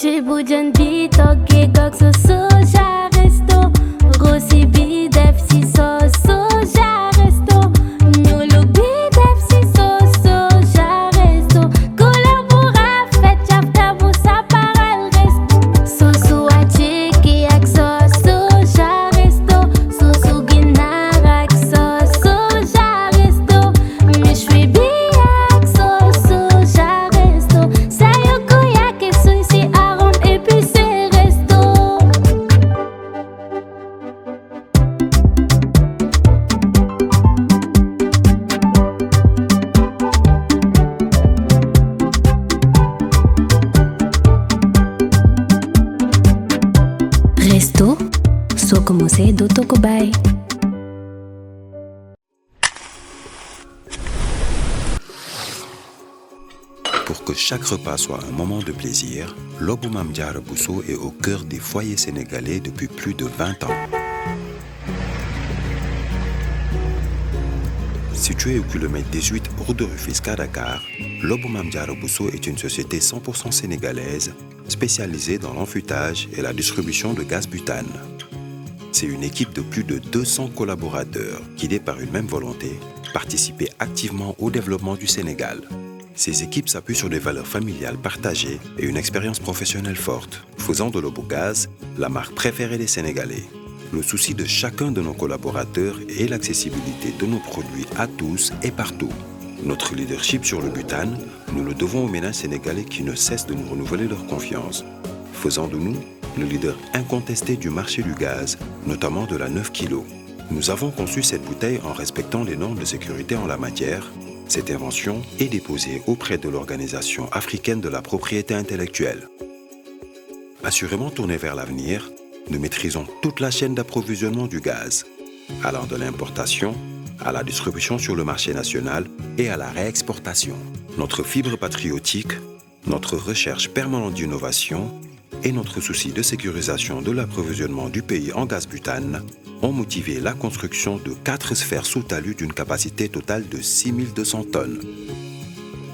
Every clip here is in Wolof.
Chibujan bitoke gokso soja resto Rossi bidef si soja resto Nulu bidef si soja resto Kolabora fet chapta busa para el resto Sosu achiki ak soja resto Sosu ginara ak soja resto Mishwi bi ak soja resto Sayoko yake suisi arom épicé resto Resto, so como se do tokobay. Pour que chaque repas soit un moment de plaisir, Lobou Mame Diarra Bousso est au cœur des foyers sénégalais depuis plus de 20 ans. Situé au kilomètre 18 route de Rufisque à Dakar, Lobou Mame Diarra Bousso est une société 100% sénégalaise spécialisée dans l'enfûtage et la distribution de gaz butane. C'est une équipe de plus de 200 collaborateurs guidés par une même volonté, participer activement au développement du Sénégal. Ces équipes s'appuient sur des valeurs familiales partagées et une expérience professionnelle forte, faisant de Lobogaz la marque préférée des Sénégalais. Le souci de chacun de nos collaborateurs est l'accessibilité de nos produits à tous et partout. Notre leadership sur le butane, nous le devons aux ménages sénégalais qui ne cessent de nous renouveler leur confiance, faisant de nous le leader incontesté du marché du gaz, notamment de la 9 kg. Nous avons conçu cette bouteille en respectant les normes de sécurité en la matière. Cette invention est déposée auprès de l'Organisation africaine de la propriété intellectuelle. Assurément tournée vers l'avenir, nous maîtrisons toute la chaîne d'approvisionnement du gaz, allant de l'importation à la distribution sur le marché national et à la réexportation. Notre fibre patriotique, notre recherche permanente d'innovation et notre souci de sécurisation de l'approvisionnement du pays en gaz butane ont motivé la construction de 4 sphères sous talus d'une capacité totale de 6200 tonnes.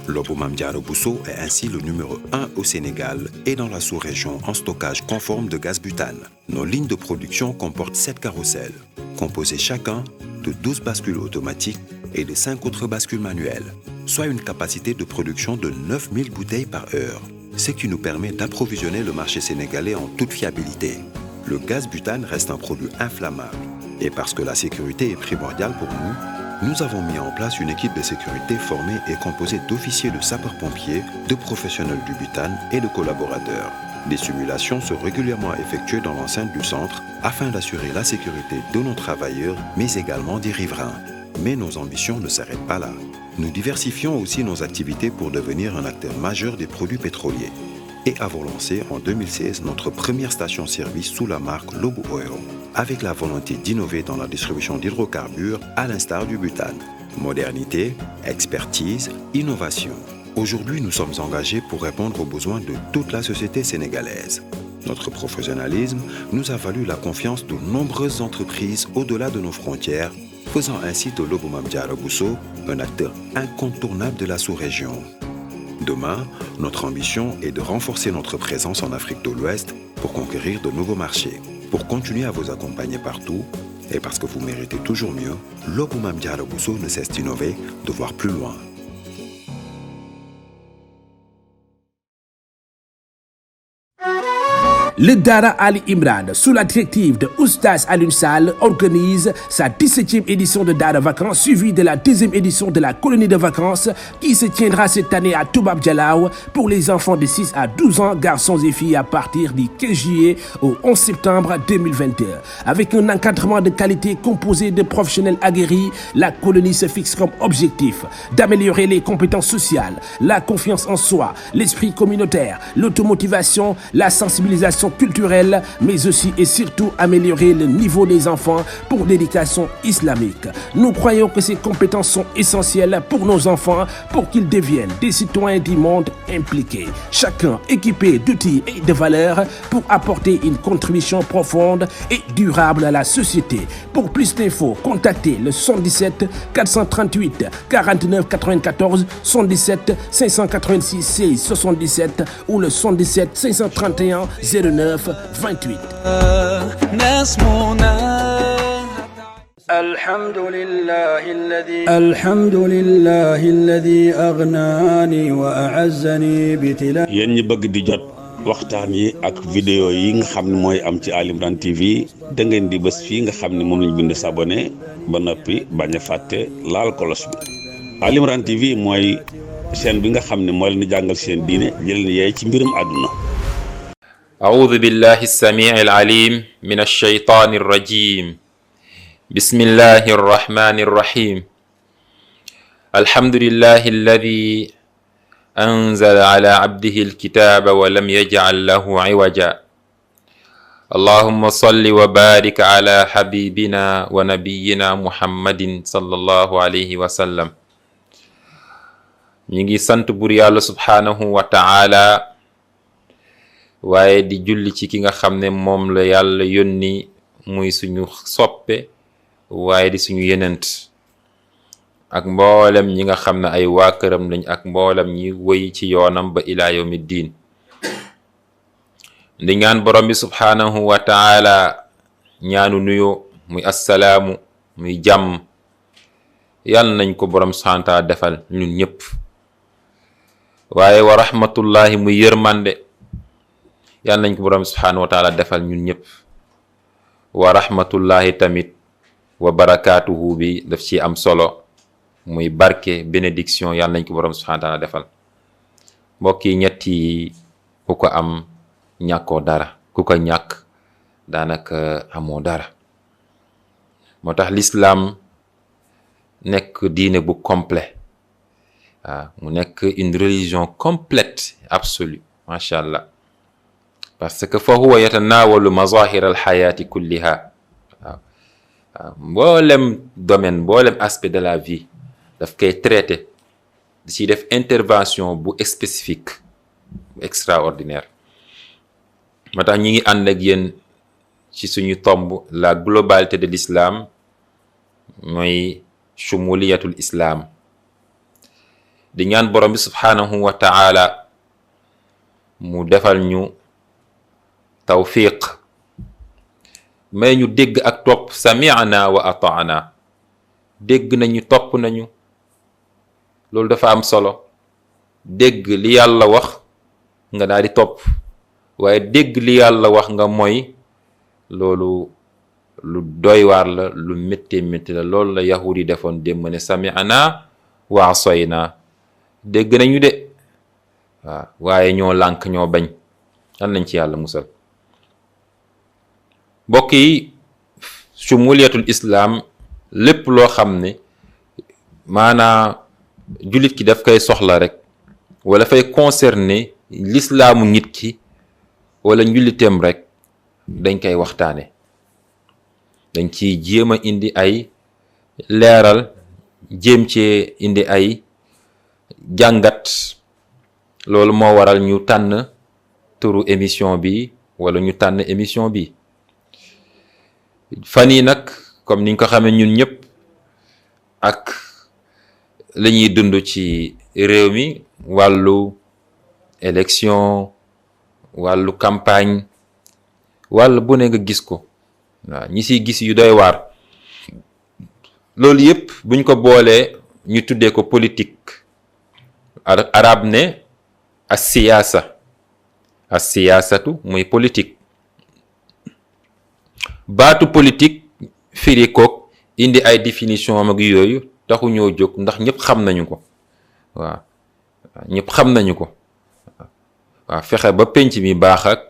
Lobou Mame Diarra Bousso est ainsi le numéro 1 au Sénégal et dans la sous-région en stockage conforme de gaz butane. Nos lignes de production comportent 7 carrousels, composés chacun de 12 bascules automatiques et de 5 autres bascules manuelles, soit une capacité de production de 9000 bouteilles par heure, ce qui nous permet d'approvisionner le marché sénégalais en toute fiabilité. Le gaz butane reste un produit inflammable et parce que la sécurité est primordiale pour nous avons mis en place une équipe de sécurité formée et composée d'officiers de sapeurs-pompiers, de professionnels du butane et de collaborateurs. Des simulations sont régulièrement effectuées dans l'enceinte du centre afin d'assurer la sécurité de nos travailleurs, mais également des riverains. Mais nos ambitions ne s'arrêtent pas là. Nous diversifions aussi nos activités pour devenir un acteur majeur des produits pétroliers. Et avons lancé en 2016 notre première station-service sous la marque Lobou Oil, avec la volonté d'innover dans la distribution d'hydrocarbures à l'instar du butane. Modernité, expertise, innovation. Aujourd'hui, nous sommes engagés pour répondre aux besoins de toute la société sénégalaise. Notre professionnalisme nous a valu la confiance de nombreuses entreprises au-delà de nos frontières, faisant ainsi de Lobou Mame Diarra Bousso un acteur incontournable de la sous-région. Demain, notre ambition est de renforcer notre présence en Afrique de l'Ouest pour conquérir de nouveaux marchés. Pour continuer à vous accompagner partout, et parce que vous méritez toujours mieux, Lobou Mame Diarra Bousso ne cesse d'innover, de voir plus loin. Le Dara Ali Imran, sous la directive de Oustaz Alioune Sall, organise sa 17e édition de Dara Vacances, suivie de la 2e édition de la colonie de vacances qui se tiendra cette année à Toubab Dialaw pour les enfants de 6 à 12 ans, garçons et filles, à partir du 15 juillet au 11 septembre 2022. Avec un encadrement de qualité composé de professionnels aguerris, la colonie se fixe comme objectif d'améliorer les compétences sociales, la confiance en soi, l'esprit communautaire, l'automotivation, la sensibilisation l'éducation culturelle, mais aussi et surtout améliorer le niveau des enfants pour l'éducation islamique. Nous croyons que ces compétences sont essentielles pour nos enfants pour qu'ils deviennent des citoyens du monde impliqués, chacun équipé d'outils et de valeurs pour apporter une contribution profonde et durable à la société. Pour plus d'infos, contactez le 77 438 49 94 77 586 16 77 ou le 77 531 09 28. الحمد لله الذي أغناني وأعزني بتلا. yéen ñi bëgg di jot waxtaan yi ak vidéo yi nga xam ne mooy am ci Ali Imran TV da ngeen di bës fii nga xam ne moom lañ bind s'abonné ba noppi bañ a fàtte laal kolos bi. Ali Imran TV mooy chaîne bi nga xam ne moo leen di jàngal seen diine jëleen yeey ci mbirum àdduna. أعوذ بالله السميع العليم من الشيطان الرجيم بسم الله الرحمن الرحيم الحمد لله الذي أنزل على عبده الكتاب ولم يجعل له عوجا اللهم صل وبارك على حبيبنا ونبينا محمد صلى الله عليه وسلم نيغي سانت بور يالله سبحانه وتعالى waaye di julli ci ki nga xam ne moom la yàlla yónni muy suñu soppe waaye di suñu yenent ak mboolem ñi nga xam ne ay waa këram lañ ak mboolem ñi wëy ci yoonam ba ilaa yawmi diin di ñaan borom bi subhaanahu wa taala ñaanu nuyo muy assalaamu muy jàmm yàlla nañ ko borom subhaanahu wa taala defal ñun ñëpp waaye wa rahmatullahi muy yërmande yàlla nañ ko borom subhaanahu wa taala defal ñun ñëpp wa rahmatullahi tamit wa barakaatuhu bi daf ci am solo muy barke bénédiction yàlla nañ ko borom subhaanahu wa taala defal mbokk yi ñett yi ku ko am ñàkkoo dara ku ko ñàkk daanaka amoo dara moo tax l'islam nekk diine bu complet waaw mu nekk une religion complète absolue macha allah parce que fa huwa yatanaawalu mazahir alxayaati kulliha waaw waaw mboolem domaine mboolem aspect de la vie daf koy traité di ciy def intervention bu spécifique bu extraordinaire moo tax ñi ngi ànd ak yéen ci suñu tomb la globalité de l'islam mooy shumuliyatul islam di ñaan borom bi subhaanahu wa ta'ala mu defal ñu tawfiq may ñu dégg ak topp sami'na wa ata'na dégg nañu topp nañu loolu dafa am solo dégg li yàlla wax nga daal di topp waaye dégg li yàlla wax nga mooy loolu lu doy waar la lu métti métti la loolu la yahudi defoon démb ne sami'na wa asayna dégg nañu de waaw waaye ñoo lànk ñoo bañ an nañ ci yàlla musal mbokk yi shumuliyatul islam lépp loo xam ne maanaa jullit ki daf koy soxla rek wala fay concerner l'islaamu nit ki wala njullitem rek dañ koy waxtaane dañ ci jéem a indi ay leeral jéem cee indi ay jàngat loolu moo waral ñu tànn turu émission bi wala ñu tànn émission bi fan yi nag comme niñ ko xamee ñun ñëpp ak la ñuy dund ci réew mi wàllu élection wàllu campagne wàll bu ne nga gis ko waaw ñi siy gis yu doy waar loolu yëpp buñ ko boolee ñu tuddee ko politique arab ne as-siyaasatu muy politique baatu politique firi koog indi ay définition mag yooyu taxu ñoo jóg ndax ñëpp xam nañu ko waaw ñëpp xam nañu ko waaw fexe ba penc mi baax ak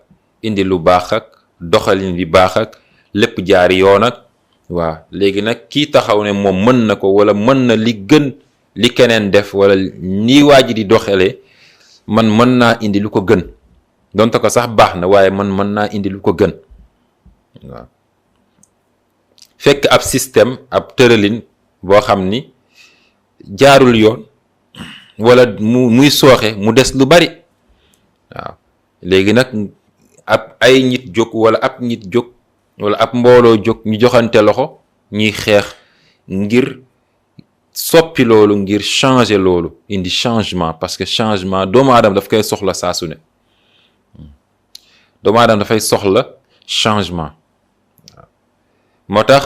indi lu baax ak doxalin bi baax ak lépp jaari yoon ak waaw léegi nag kii taxaw ne moom mën na ko wala mën na li gën li keneen def wala nii waa ji di doxalee man mën naa indi lu ko gën donte ko sax baax na waaye man mën naa indi lu ko gën waaw fekk ab système ab tëralin boo xam ni jaarul yoon wala muy sooxe mu des lu bari waaw léegi nag ay nit jóg wala ab nit jóg wala ab mbooloo jóg ñu joxante loxo ñuy xeex ngir soppi loolu ngir changer loolu indi changement parce que changement doomu aadama daf koy soxla saa su ne doomu aadama dafay soxla changement waaw moo tax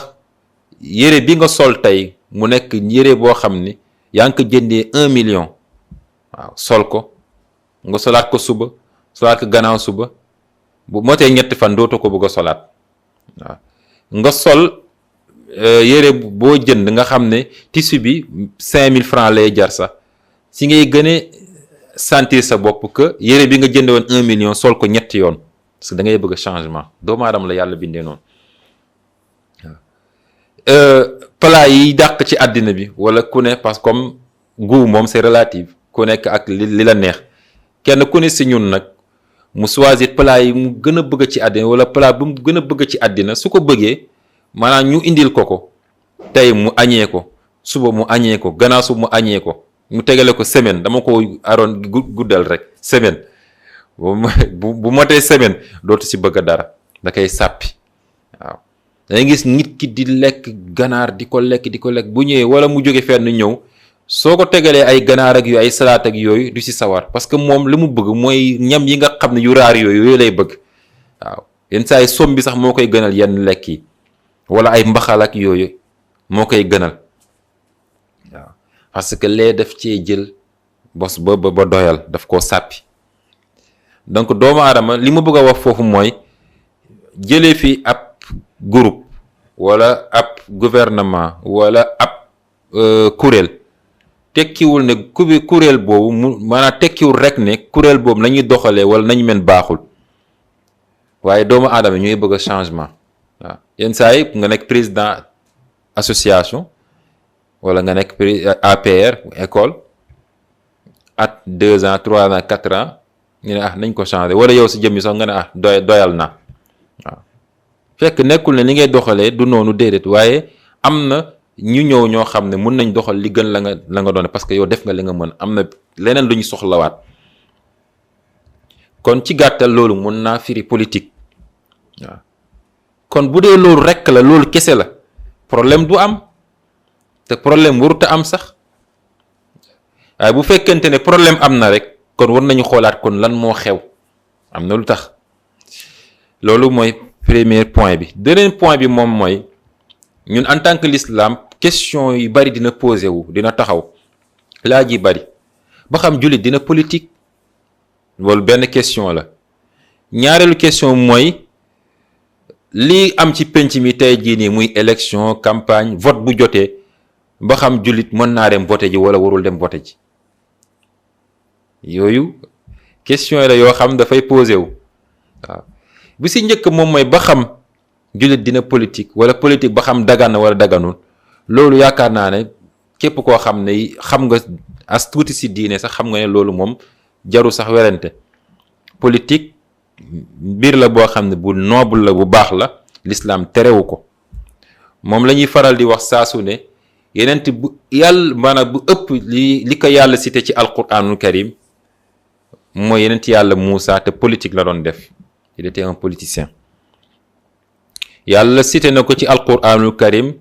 yére bi nga sol tey mu nekk yére boo xam ni yaa ngi ko jëndee 1 million waaw sol ko nga solaat ko suba solaat ko gannaaw suba bu motee ñetti fan dootoo ko bëgg a solaat waaw nga sol yére boo jënd nga xam ne tissu bi 5000 francs lay jar sax si ngay gën a sentir sa bopp que yére bi nga jënd woon 1 million sol ko ñetti yoon parce que da ngay bëgg changement doomu aadama la yàlla bindee noonu waaw plat yi dàq ci àddina bi wala ku ne parce que comme goût moom c'est relatif ku nekk ak li la neex kenn ku ne si ñun nag mu choisir plat yi mu gën a bëgg ci àddina wala plat bu mu gën a bëgg ci àddina su ko bëggee maanaam ñu indil ko tey mu añee ko suba mu añee ko gannaaw suba mu añee ko mu tegale ko semaine dama ko aroon guddal rek semaine bu motee semaine dootu si bëgg dara da koy sàppi waaw dangay gis nit ki di lekk ganaar di ko lekk bu ñëwee wala mu jóge fenn ñëw soo ko tegalee ay ganaar ak yooyu ay salaat ak yooyu du si sawar parce que moom li mu bëgg mooy ñam yi nga xam ne yu raar yooyu lay bëgg waaw yenn saa yi som bi sax moo koy gënal yenn lekk yi wala ay mbaxal ak yooyu moo koy gënal waaw parce que lee daf cee jël bos ba doyal daf koo sàppi donc doomu aadama li ma bëgg a wax foofu mooy jëlee fi ab groupe wala ab gouvernement wala ab kuréel tekkiwul ne kuréel boobu maanaam tekkiwul rek ne kuréel boobu nañuy doxalee wala nañu mel baaxul waaye doomu aadama ñuy bëgg a changement waaw yenn saa yi nga nekk président association wala nga nekk APR école at 2 ans 3 ans 4 ans ñu ne nañ ko changer wala yow si jëmmi sax nga ne doyal na waaw fekk nekkul ne li ngay doxalee du noonu déedéet waaye am na ñu ñëw ñoo xam ne mun nañ doxal li gën la nga doon parce que yow def nga li nga mën am na leneen lu ñu soxlawaat kon ci gàttal loolu mun naa firi politique waaw kon bu dee loolu rekk la loolu kese la problème du am te problème warut a am sax waaye bu fekkente ne problème am na rek kon war nañu xoolaat kon lan moo xew am na lu tax loolu mooy premier point bi deuxième point bi moom mooy ñun en tant que l'islam question yu bari dina posé wu dina taxaw laaj yi bari ba xam jullit dina politique loolu benn question la ñaareelu question mooy lii am ci penc mi tey jii nii muy élection campagne vote bu jotee ba xam jullit mën naa dem vote ji wala warul dem vote ji yooyu question la yoo xam dafay posé wu waaw bi si njëkk moom mooy ba xam jullit dina politique wala politique ba xam dagan na wala daganul loolu yaakaar naa ne képp koo xam ne xam nga as tuuti si diine sax xam nga ne loolu moom jaru sax werante politique mbir la boo xam ne bu noble la bu baax la l'islam terewu ko moom la ñuy faral di wax saasu ne yeneen bu yàlla maanaam bu ëpp li ko yàlla cité ci alquranul karim mooy yeneen yàlla Muusa te politique la doon def il était un politicien yàlla cité na ko ci alquranul karim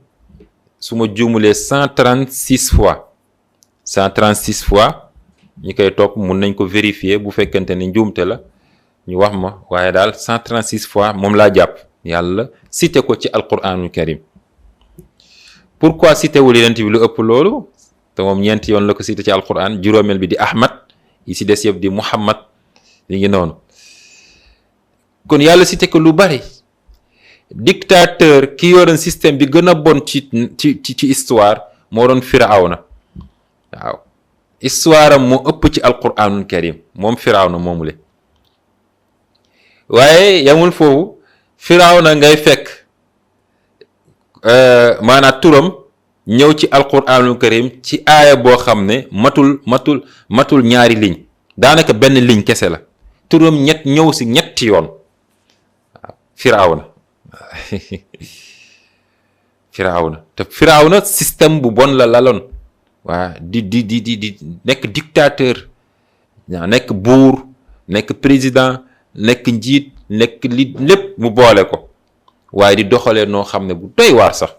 su ma juumulee 136 fois ñi koy topp mun nañ ko vérifier bu fekkente ne njuumte la ñu wax ma waaye daal 136 fois moom laa jàpp yàlla cité ko ci alquranul karim pourquoi cité wul yeneen bi lu ëpp loolu te moom ñeenti yoon la ko cité ci alquran juróomeel bi di Ahmad yi si des yëpp di Muhammad li ngi noonu kon yàlla cité ko lu bari dictateur ki yoroon système bi gën a bon ci histoire moo doon Firawna waaw histoire am moo ëpp ci alquranul karim moom Firawna moomule waaye yamul foofu Firawna ngay fekk maanaam turam ñëw ci alquranul karim ci aaya boo xam ne matul ñaari ligne daanaka benn ligne kese la turam ñëw si ñetti yoon. waaw Firawna Firawna te Firawna système bu bon la laloon waa di nekk dictateur nekk buur nekk président nekk njiit nekk li lépp mu boole ko waaye di doxalee noo xam ne bu doy waar sax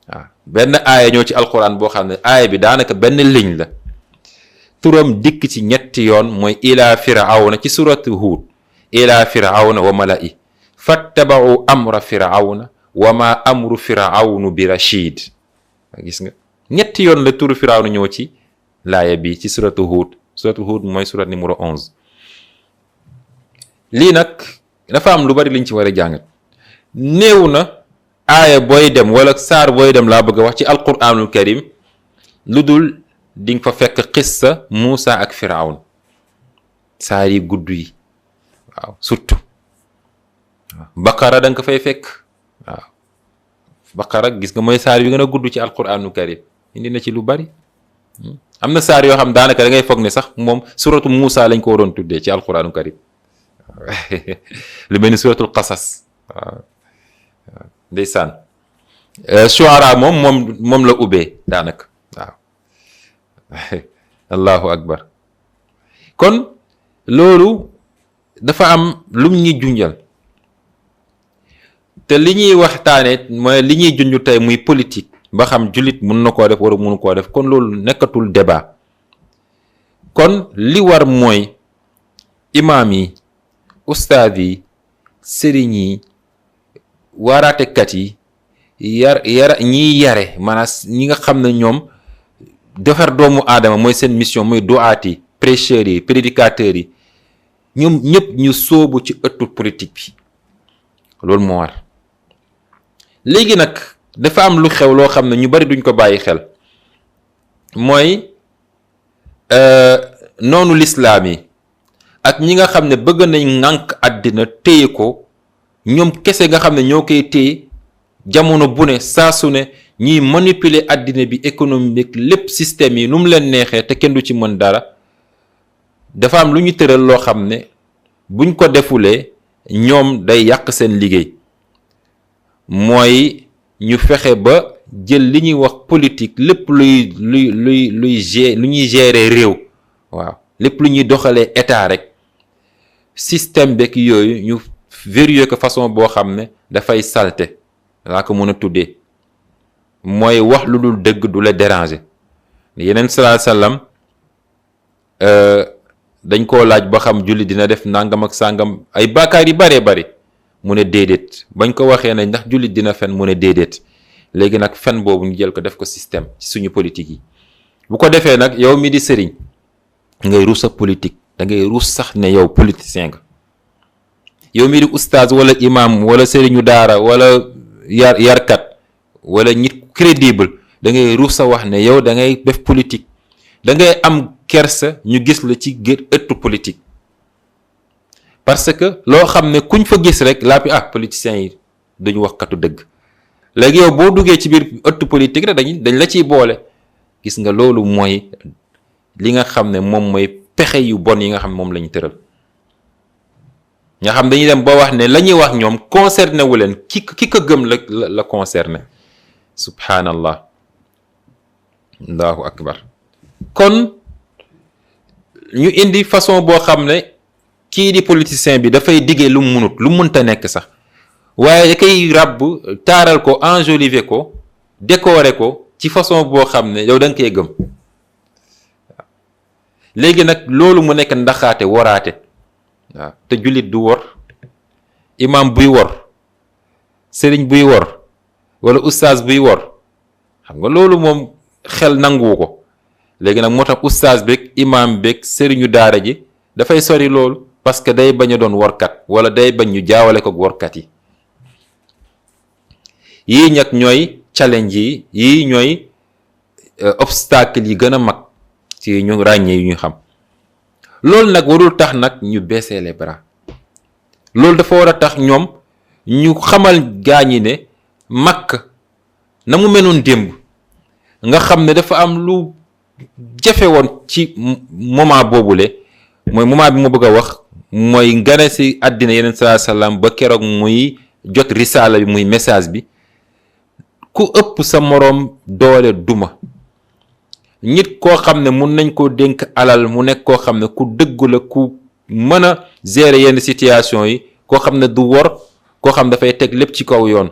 waaw benn aaya ñoo ci alquran boo xam ne aaya bi daanaka benn ligne la turam dikk ci ñetti yoon mooy ila firawna ci suratu Hud ila firawna wa mala'i fattaba'u amra firawna wa ma amru firawnu bi rashid gis nga ñetti yoon la turu firawna ñëw ci laaya bi ci suratu Hud mooy surat numéro 11 lii nag dafa am lu bari liñ ci war a jàngat néew na aaya booy dem wala saar booy dem laa bëgg a wax ci alquranul karim lu dul di nga fa fekk xissa Muusa ak Firawn saar yi gudd yi waaw surtout waaw Baqara da nga ko fay fekk waaw Baqara gis nga mooy saar yu gën a gudd ci alquranul karim indi na ci lu bari am na saar yoo xam daanaka da ngay foog ne sax moom suratu Muusa lañ ko waroon tuddee ci alquranul karim lu mel ni suratul qasas waaw ndeysaan Shuara moom la ubbee daanaka waaw allahu akbar kon loolu dafa am lum ñuy junjal te li ñuy waxtaane mooy li ñuy junj tey muy politique ba xam jullit mun na koo def wala munu koo def kon loolu nekkatul débat kon li war mooy imaam yi ustaad yi sëriñ yi waaraatekat yi ñiy yare maanaam ñi nga xam ne ñoom defar doomu aadama mooy seen mission mooy duaat yi prêcheurs yi prédicateurs yi ñoom ñëpp ñu sóobu ci ëttu politique bi loolu moo war léegi nag dafa am lu xew loo xam ne ñu bari duñ ko bàyyi xel mooy noonu lislaam yi ak ñi nga xam ne bëgg nañ ŋànk àddina téye ko ñoom kese nga xam ne ñoo koy téye jamono bu ne saa su ne ñuy manipuler àddina bi économique lépp système yi nu mu leen neexee te kenn du ci mën dara dafa am lu ñu tëral loo xam ne buñ ko defulee ñoom day yàq seen liggéey mooy ñu fexe ba jël li ñuy wax politique lépp lu ñuy gérer réew waaw lépp lu ñuy doxalee état rek système beeg yooyu ñu vérifier ko façon boo xam ne dafay salte laa ko mën a tuddee mooy wax lu dul dëgg du la déranger yeneen sallam dañ koo laaj ba xam julli dina def nangam ak sàngam ay baakaar yi baree bari mu ne déedéet bañ ko waxee ne ndax jullit dina fen mu ne déedéet léegi nag fen boobu ñu jël ko def ko système ci suñu politique yi bu ko defee nag yow mi di sëriñ ngay ruus sa politique da ngay ruus sax ne yow politicien nga yow mi di oustaz wala imam wala sëriñu daara wala yarkat wala nit crédible da ngay ruus sa wax ne yow da ngay def politique da ngay am kersa ñu gis la ci ëttu politique parce que loo xam ne kuñ fa gis rek laa politiciens yi duñu wax katu dëgg léegi yow boo duggee ci biir ëttu politique rek dañ la ciy boole gis nga loolu mooy li nga xam ne moom mooy pexe yu bon yi nga xam ne moom lañu tëral nga xam dañuy dem ba wax ne la ñuy wax ñoom concerné wu leen ki ko gëm la concerné subhanallah allahu akbar kon ñu indi façon boo xam ne kii di politicien bi dafay diggee lu munut lu munta nekk sax waaye da koy ràbb taaral ko enjoliver ko décorer ko ci façon boo xam ne yow da nga koy gëm léegi nag loolu mu nekk ndaxaate waraate waaw te jullit du wor imam buy wor sëriñ buy wor wala oustaz buy wor xam nga loolu moom xel nanguwu ko léegi nag moo tax oustaz beeg imam beeg sëriñu daara ji dafay sori loolu parce que day bañ a doon workat wala day bañ ñu jaawale ko workat yi yii nag ñooy challenge yi yii ñooy obstacle yi gën a mag ci ñu ràññee yu ñu xam loolu nag warul tax nag ñu baisser les bras loolu dafa war a tax ñoom ñu xamal gaañi ne Makka na mu menoon démb nga xam ne dafa am lu jafe woon ci moment boobule mooy moment bi mu bëgg a wax mooy ngane si àddina yeneen sallallahu alayhi wasallam ba keroog muy jot risaala bi muy message bi, ku ëpp sa moroom doole duma. nit koo xam ne mun nañ koo dénk alal mu nekk koo xam ne ku dëggu la, ku mën a gérer yenn situation yi, koo xam ne du wor, koo xam dafay teg lépp ci kaw yoon.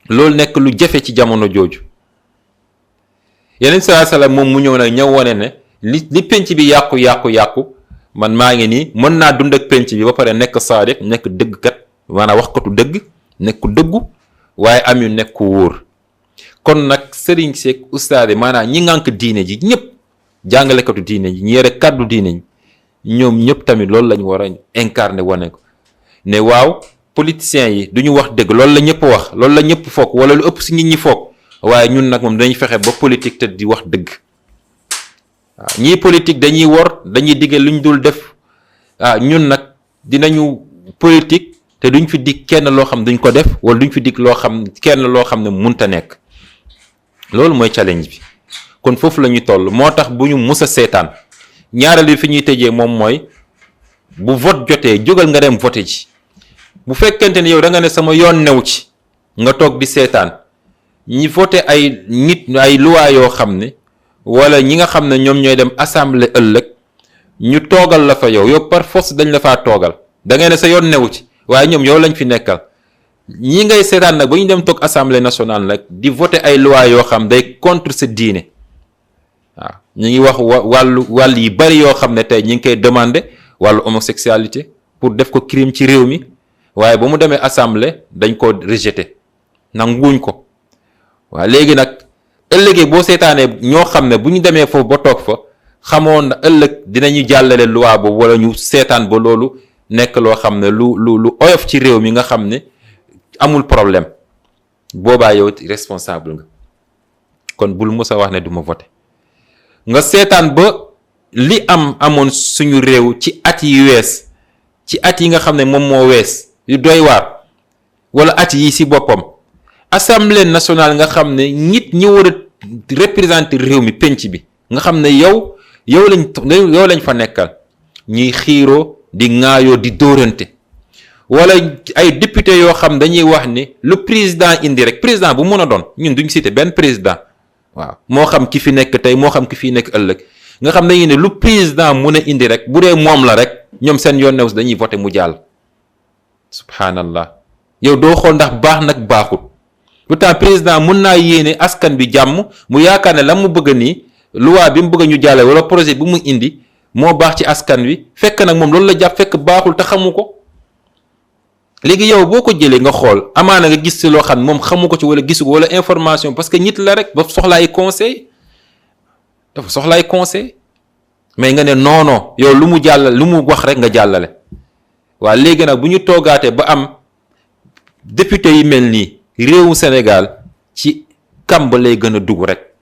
loolu nekk lu jafe ci jamono jooju. yeneen sallallahu alayhi wasallam moom mu ñëw nag ñëw wone ne li penc bi yàqu man maa ngi nii mën naa dund ak penc bi ba pare nekk saadiq, nekk dëggkat, maanaam waxkatu dëgg, nekk ku dëggu, waaye am yu nekk ku wóor. kon nag sëriñ seek ustaade maanaam ñi ngànk diine ji ñëpp, jàngalekatu diine ji ñi yore kàddu diine ji, ñoom ñëpp tamit loolu lañ war a incarner wane ko ne waaw politiciens yi du ñu wax dëgg, loolu la ñëpp wax, loolu la ñëpp foog wala lu ëpp si nit ñi foog, waaye ñun nag moom dañuy fexe ba politique te di wax dëgg. waaw ñii politique dañuy wor, dañuy digge luñ dul def. ñun nag dinañu politique te duñ fi dig kenn loo xam duñ ko def, wala duñ fi dig kenn loo xam ne munta nekk. loolu mooy challenge bi. kon foofu la ñuy toll, moo tax bu ñu mus a seetaan. ñaareel bi fi ñuy tëjee moom mooy bu vote jotee jógal nga dem voté ji. bu fekkente ne yow da nga ne sama yoon new ci, nga toog di seetaan ñi voté ay nit ay loi yoo xam ne, wala ñi nga xam ne ñoom ñooy dem assemblée ëllëg ñu toogal la fa yow par force dañ la faa toogal, da ngay ne sa yoon newu ci, waaye ñoom yow lañ fi nekkal. ñi ngay seetaan nag ba ñu dem toog assemblée nationale nag di voté ay loi yoo xam day contre sa diine. waaw ñu ngi wax wàll yi bari yoo xam ne tey ñi ngi koy demandé, wàllu homosexualité pour def ko crime ci réew mi, waaye ba mu demee assemblée dañ ko rejeté, nanguwuñ ko. waaw léegi nag ëllëgee boo seetaanee ñoo xam ne bu ñu demee foofu ba toog fa, xamoon na ëllëg dinañu jàllale loi boobu, wala ñu seetaan ba loolu nekk loo xam ne lu oyof ci réew mi nga xam ne amul problème, boobaa yow responsable nga. kon bul mës a wax ne du ma voté. nga seetaan ba li amoon suñu réew ci at yi wees, ci at yi nga xam ne moom moo wees yu doy waar, wala at yi si boppam, assemblée nationale nga xam ne nit ñi war a représenter réew mi, penc bi nga xam ne yow lañ fa nekkal, ñuy xiiroo di ŋaayoo di dóorante, wala ay député yoo xam dañuy wax ni lu président indi rek, président bu mën a doon, ñun duñ cité benn président, waaw moo xam ki fi nekk tey, moo xam ki fi nekk ëllëg, nga xam dañuy ne lu président mën a indi rek, bu dee moom la rek ñoom seen yoon new dañuy voté mu jàll. subhanallah, yow doo xool ndax baax nag baaxul. pourtant président mun naa yéene askan bi jàmm, mu yaakaar ne la mu bëgg nii, loi bi mu bëgg ñu jàlle wala projet bi mu indi moo baax ci askan wi, fekk nag moom loolu la jàpp, fekk baaxul te xamu ko. léegi yow boo ko jëlee nga xool, amaana nga gis ci loo xam ne moom xamu ko ci wala gisu ko, wala information, parce que nit la rek ba soxla ay conseil, dafa soxla ay conseil, mais nga ne non yow lu mu jàllale, lu mu wax rek nga jàllale. waa léegi nag bu ñu toogaatee ba am député yi mel nii, réewu Sénégal ci kàmb lay gën a dugg rek.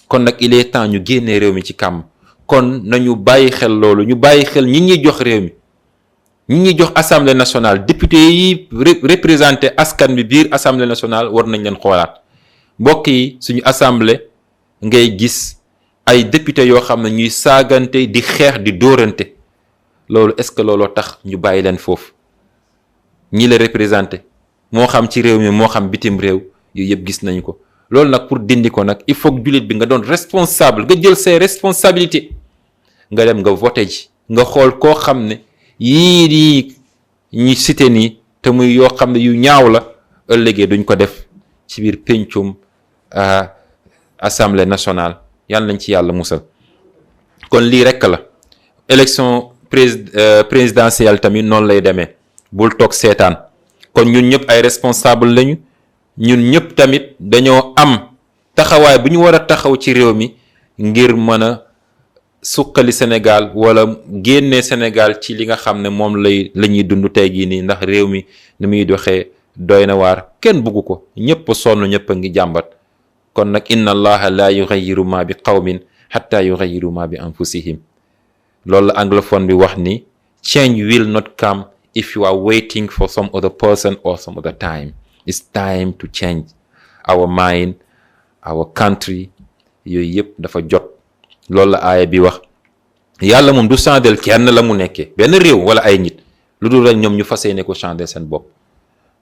kon nag il est temps ñu génnee réew mi ci kàmb. kon nañu bàyyi xel loolu, ñu bàyyi xel ñi ñuy jox réew mi, ñi ñuy jox assemblée nationale, député yi représenté askan bi biir assemblée nationale war nañ leen xoolaat. mbokk yi, suñu assemblée ngay gis ay député yoo xam ne ñuy saagante, di xeex, di dóorante. loolu est-ce que looloo tax ñu bàyyi leen foofu? ñi la représenté, moo xam ci réew mi moo xam bitim réew, yooyu yëpp gis nañu ko. loolu nag pour dindi ko nag il faut que jullit bi nga doon responsable, nga jël ses responsabilités, nga dem nga voté ji, nga xool koo xam ne yii ñi cité nii te muy yoo xam ne yu ñaaw la, ëllëgee duñ ko def ci biir pencum assemblée nationale. yàlla nañ ci yàlla musal. kon lii rekk la. élection présidentielle tamit noonu lay demee, bul toog seetaan. kon ñun ñëpp ay responsable lañu, ñun ñëpp tamit dañoo am taxawaay bu ñu war a taxaw ci réew mi ngir mën a suqali Sénégal, wala génne Sénégal ci li nga xam ne moom la ñuy dund tey jii nii, ndax réew mi ni muy doxee doy na waar, kenn bugg ko, ñëpp sonn, ñëpp a ngi jàmbat. kon nag inna allaha la yughayyiru ma bi qawmin hatta yughayyiru ma bi anfusihim. loolu la anglophone bi wax ni change will not come if you are waiting for some other person or some other time. It's time to change our mind, our country. yooyu yëpp dafa jot. loolu la aaya bi wax. yàlla moom du changer kenn la mu nekkee benn réew wala ay nit lu dul rek ñoom ñu fas yéene ko changer seen bopp.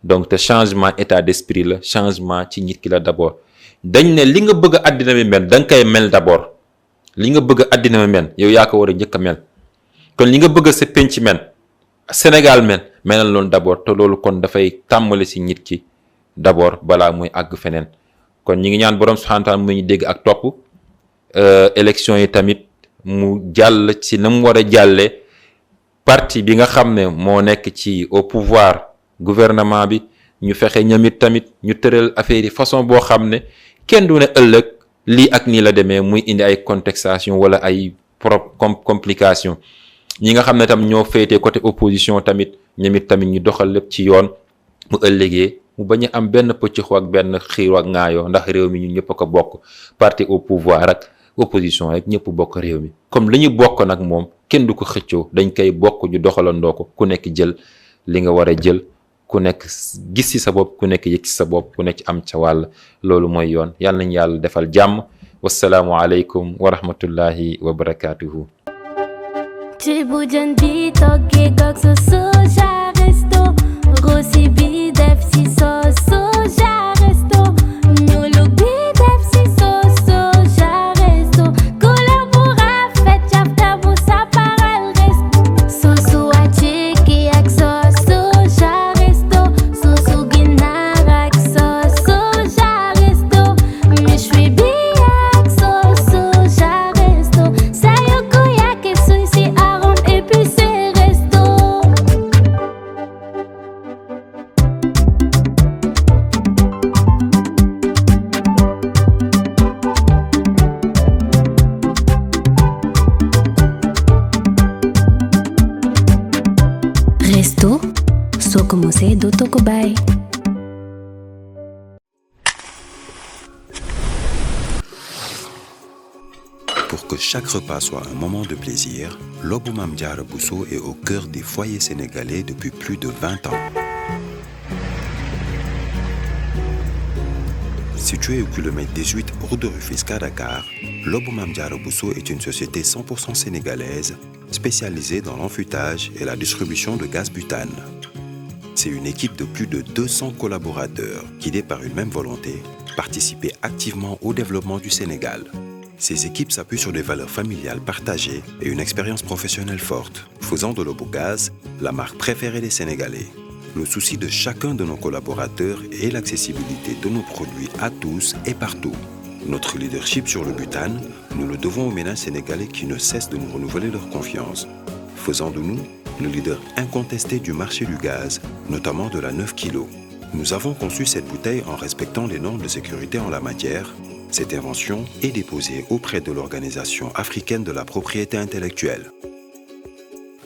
donc te changement état d'esprit la changement ci nit ki la d'abord dañ ne li nga bëgg a àddina bi mel da nga koy mel d'abord li nga bëgg a àddina bi mel yow yaa ko war a njëkk a mel kon li nga bëgg a sa penc mel Sénégal melal loolu d'abord te loolu kon dafay tàmbali si nit ki d'abord balaa muy àgg feneen kon ñi ngi ñaan borom subhanahu wa ta'ala mu ñu dégg ak topp élection yi tamit mu jàll ci na mu war a jàllee parti bi nga xam ne moo nekk ci au pouvoir gouvernement bi ñu fexe ñamit tamit ñu tëral affaire yi façon boo xam ne kenn du ne ëllëg lii ak nii la demee muy indi ay contestation wala ay complication ñi nga xam ne tam ñoo féetee côté opposition tamit ñamit tamit ñu doxal lépp ci yoon mu ëllëgee mu bañ a am benn pëccëxu ak benn xiiro ak ŋaayoo ndax réew mi ñun ñëpp a ko bokk parti au pouvoir ak opposition rek ñëpp bokk réew mi comme li ñu bokk nag moom kenn du ko xëccoo dañ koy bokk ñu doxalandoo ko ku nekk jël li nga war a jël ku nekk gis ci sa bopp ku nekk yëg ci sa bopp ku nekk am ca wàll loolu mooy yoon yàlla nañu yàlla defal jàmm wassalaamu aleykum wa rahmatullahi wa barakatuhu ci bu jën bi toggee gog sa soja resto rosi bi def si sos soja resto ñulu bi def si sos soja resto couleur bu rafet jafta bu saparal resto sosu wàcce ak sos soja resto sosu ginaar ak sos soja resto méchoui bi ak sos soja resto sayoko yake suy si arôme épicé resto. Resto soo ko mosee dootoo ko bàyyi. Pour que chaque repas soit un moment de plaisir, Lobou Mame Diarra Bousso est au cœur des foyers sénégalais depuis plus de 20 ans. Situé au kilomètre 18 route de Rufisque à Dakar, Lobou Mame Diarra Bousso est une société 100% sénégalaise spécialisée dans l'enfûtage et la distribution de gaz butane. C'est une équipe de plus de 200 collaborateurs guidés par une même volonté, participer activement au développement du Sénégal. Ces équipes s'appuient sur des valeurs familiales partagées et une expérience professionnelle forte, faisant de Lobogaz la marque préférée des Sénégalais. Le souci de chacun de nos collaborateurs est l'accessibilité de nos produits à tous et partout. Notre leadership sur le butane, nous le devons aux ménages sénégalais qui ne cessent de nous renouveler leur confiance, faisant de nous le leader incontesté du marché du gaz, notamment de la 9 kg. Nous avons conçu cette bouteille en respectant les normes de sécurité en la matière. Cette invention est déposée auprès de l'Organisation africaine de la propriété intellectuelle.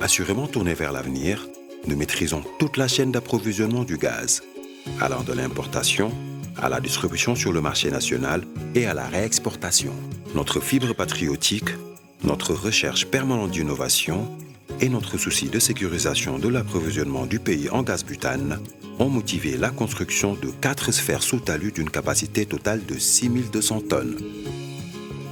Assurément tournée vers l'avenir, nous maîtrisons toute la chaîne d'approvisionnement du gaz, allant de l'importation à la distribution sur le marché national et à la réexportation. Notre fibre patriotique, notre recherche permanente d'innovation et notre souci de sécurisation de l'approvisionnement du pays en gaz butane ont motivé la construction de 4 sphères sous talus d'une capacité totale de 6200 tonnes.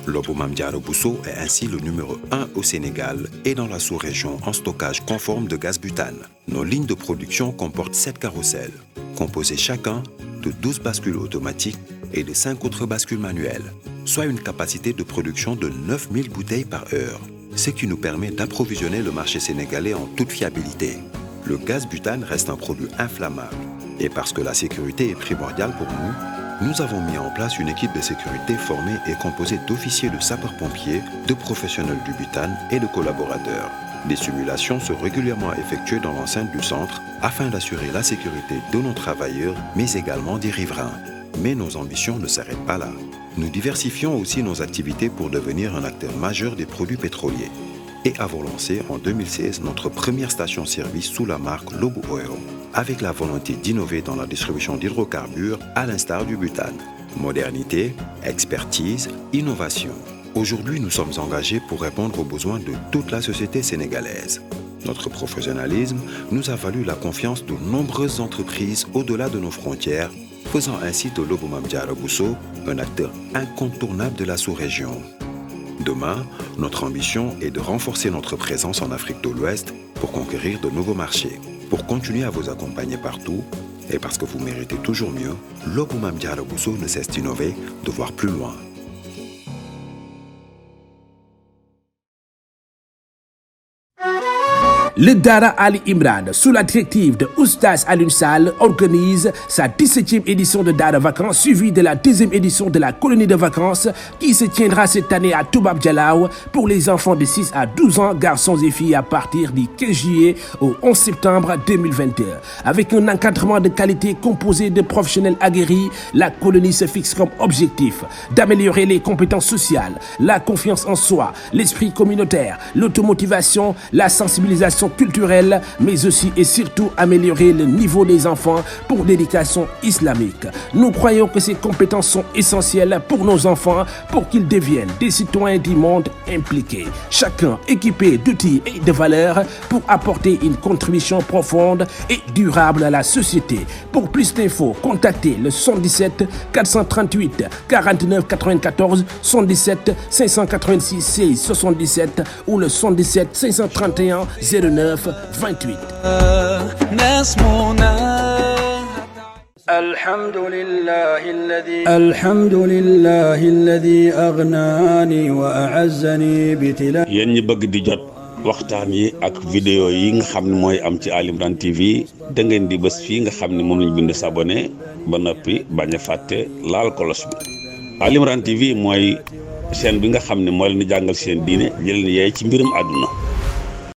Lobou Mame Diarra Bousso est ainsi le numéro 1 au Sénégal et dans la sous-région en stockage conforme de gaz butane. Nos lignes de production comportent 7 carrousels, composés chacun de 12 bascules automatiques et de 5 autres bascules manuelles, soit une capacité de production de 9000 bouteilles par heure, ce qui nous permet d'approvisionner le marché sénégalais en toute fiabilité. Le gaz butane reste un produit inflammable et parce que la sécurité est primordiale pour nous avons mis en place une équipe de sécurité formée et composée d'officiers de sapeurs-pompiers, de professionnels du butane et de collaborateurs. Des simulations sont régulièrement effectuées dans l'enceinte du centre afin d'assurer la sécurité de nos travailleurs, mais également des riverains. Mais nos ambitions ne s'arrêtent pas là. Nous diversifions aussi nos activités pour devenir un acteur majeur des produits pétroliers. Et avons lancé en 2016 notre première station-service sous la marque Lobou Oil, avec la volonté d'innover dans la distribution d'hydrocarbures à l'instar du butane. Modernité, expertise, innovation. Aujourd'hui, nous sommes engagés pour répondre aux besoins de toute la société sénégalaise. Notre professionnalisme nous a valu la confiance de nombreuses entreprises au-delà de nos frontières, faisant ainsi de Lobou Mame Diarra Bousso un acteur incontournable de la sous-région. Demain, notre ambition est de renforcer notre présence en Afrique de l'Ouest pour conquérir de nouveaux marchés. Pour continuer à vous accompagner partout, et parce que vous méritez toujours mieux, Lobou Mame Diarra Bousso ne cesse d'innover, de voir plus loin. Le Dara Ali Imran, sous la directive de Oustaz Alioune Sall, organise sa 17e édition de Dara Vacances, suivie de la 2e édition de la colonie de vacances qui se tiendra cette année à Toubab Dialaw pour les enfants de 6 à 12 ans, garçons et filles, à partir du 15 juillet au 11 septembre 2022. Avec un encadrement de qualité composé de professionnels aguerris, la colonie se fixe comme objectif d'améliorer les compétences sociales, la confiance en soi, l'esprit communautaire, l'automotivation, la sensibilisation culturelle, mais aussi et surtout améliorer le niveau des enfants pour l'éducation islamique. Nous croyons que ces compétences sont essentielles pour nos enfants pour qu'ils deviennent des citoyens du monde impliqués, chacun équipé d'outils et de valeurs pour apporter une contribution profonde et durable à la société. Pour plus d'infos, contactez le 77 438 49 94, 77 586 16 77 ou le 77 531 09 28. الحمد لله الذي أغناني وأعزني بتلا. yéen ñi bëgg di jot waxtaan yi ak vidéo yi nga xam ne mooy am ci Ali Imran TV da ngeen di bës fii nga xam ne moom lañ bind s'abonné ba noppi bañ a fàtte laal kolos bi. Ali Imran TV mooy chaîne bi nga xam ne moo leen di jàngal seen diine jëleen yeey ci mbirum àdduna.